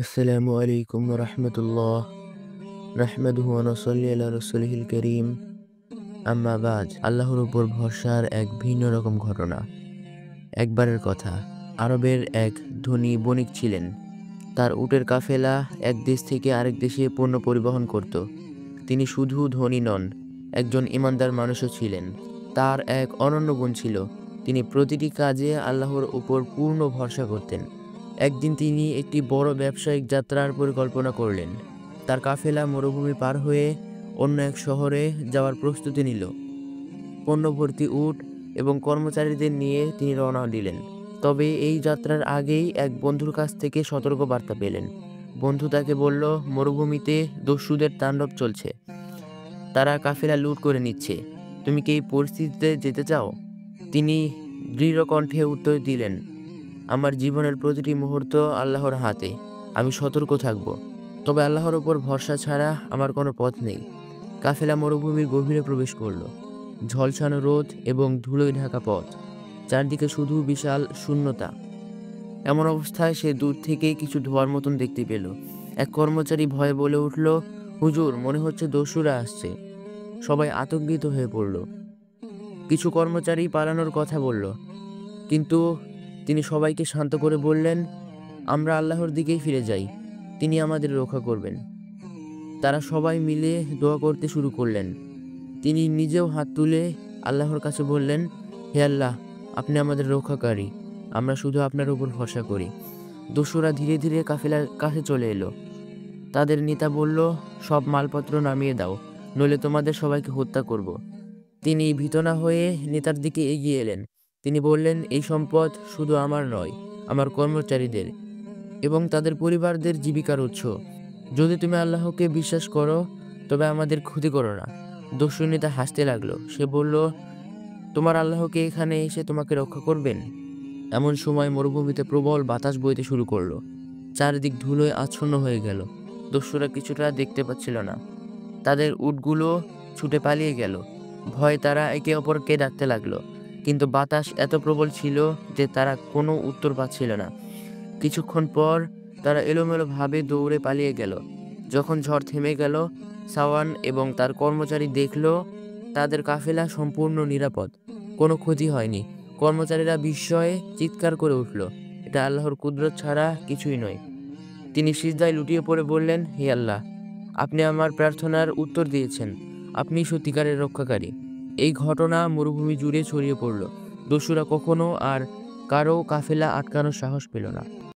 আসসালামু আলাইকুম রহমতুল্লাহ নাহমাদুহু ওয়া নুসাল্লি আলা রাসূলিহিল কারীম আম্মা বাদ। আল্লাহর উপর ভরসার এক ভিন্ন রকম ঘটনা। একবারের কথা, আরবের এক ধনী বণিক ছিলেন। তার উটের কাফেলা এক দেশ থেকে আরেক দেশে পণ্য পরিবহন করত। তিনি শুধু ধনী নন, একজন ইমানদার মানুষও ছিলেন। তার এক অনন্য গুণ ছিল, তিনি প্রতিটি কাজে আল্লাহর উপর পূর্ণ ভরসা করতেন। একদিন তিনি একটি বড় ব্যবসায়িক যাত্রার পরিকল্পনা করলেন। তার কাফেলা মরুভূমি পার হয়ে অন্য এক শহরে যাওয়ার প্রস্তুতি নিল। পণ্যভর্তি উট এবং কর্মচারীদের নিয়ে তিনি রওনা দিলেন। তবে এই যাত্রার আগেই এক বন্ধুর কাছ থেকে সতর্ক বার্তা পেলেন। বন্ধু তাকে বলল, মরুভূমিতে দস্যুদের তাণ্ডব চলছে, তারা কাফেলা লুট করে নিচ্ছে। তুমি কি এই পরিস্থিতিতে যেতে চাও? তিনি দৃঢ় কণ্ঠে উত্তর দিলেন, আমার জীবনের প্রতিটি মুহূর্ত আল্লাহর হাতে, আমি সতর্ক থাকব। তবে আল্লাহর ওপর ভরসা ছাড়া আমার কোনো পথ নেই। কাফেলা মরুভূমির গভীরে প্রবেশ করল। ঝলসানো রোদ এবং ধুলোয় ঢাকা পথ, চারদিকে শুধু বিশাল শূন্যতা। এমন অবস্থায় সে দূর থেকে কিছু ধোঁয়ার মতন দেখতে পেল। এক কর্মচারী ভয়ে বলে উঠল, হুজুর, মনে হচ্ছে দস্যুরা আসছে। সবাই আতঙ্কিত হয়ে পড়ল। কিছু কর্মচারী পালানোর কথা বলল, কিন্তু তিনি সবাইকে শান্ত করে বললেন, আমরা আল্লাহর দিকেই ফিরে যাই, তিনি আমাদের রক্ষা করবেন। তারা সবাই মিলে দোয়া করতে শুরু করলেন। তিনি নিজেও হাত তুলে আল্লাহর কাছে বললেন, হে আল্লাহ, আপনি আমাদের রক্ষাকারী, আমরা শুধু আপনার উপর ভরসা করি। দস্যুরা ধীরে ধীরে কাফেলার কাছে চলে এলো। তাদের নেতা বলল, সব মালপত্র নামিয়ে দাও, নইলে তোমাদের সবাইকে হত্যা করব। তিনি ভীত না হয়ে নেতার দিকে এগিয়ে এলেন। তিনি বললেন, এই সম্পদ শুধু আমার নয়, আমার কর্মচারীদের এবং তাদের পরিবারদের জীবিকার উৎস। যদি তুমি আল্লাহকে বিশ্বাস করো, তবে আমাদের ক্ষতি করো না। দস্যু নেতা হাসতে লাগলো। সে বলল, তোমার আল্লাহকে এখানে এসে তোমাকে রক্ষা করবেন? এমন সময় মরুভূমিতে প্রবল বাতাস বইতে শুরু করলো। চারিদিক ধুলোয় আচ্ছন্ন হয়ে গেল। দস্যুরা কিছুটা দেখতে পাচ্ছিল না। তাদের উটগুলো ছুটে পালিয়ে গেল। ভয়ে তারা একে অপরকে ডাকতে লাগলো, কিন্তু বাতাস এত প্রবল ছিল যে তারা কোনো উত্তর পাচ্ছিল না। কিছুক্ষণ পর তারা এলোমেলোভাবে দৌড়ে পালিয়ে গেল। যখন ঝড় থেমে গেল, সাওয়ান এবং তার কর্মচারী দেখল তাদের কাফেলা সম্পূর্ণ নিরাপদ, কোনো ক্ষতি হয়নি। কর্মচারীরা বিস্ময়ে চিৎকার করে উঠল, এটা আল্লাহর কুদরত ছাড়া কিছুই নয়। তিনি সিজদায় লুটিয়ে পড়ে বললেন, হে আল্লাহ, আপনি আমার প্রার্থনার উত্তর দিয়েছেন, আপনি সত্যিকারের রক্ষাকারী। এই ঘটনা মরুভূমি জুড়ে ছড়িয়ে পড়ল। দস্যুরা কখনো আর কারো কাফেলা আটকানোর সাহস পেল না।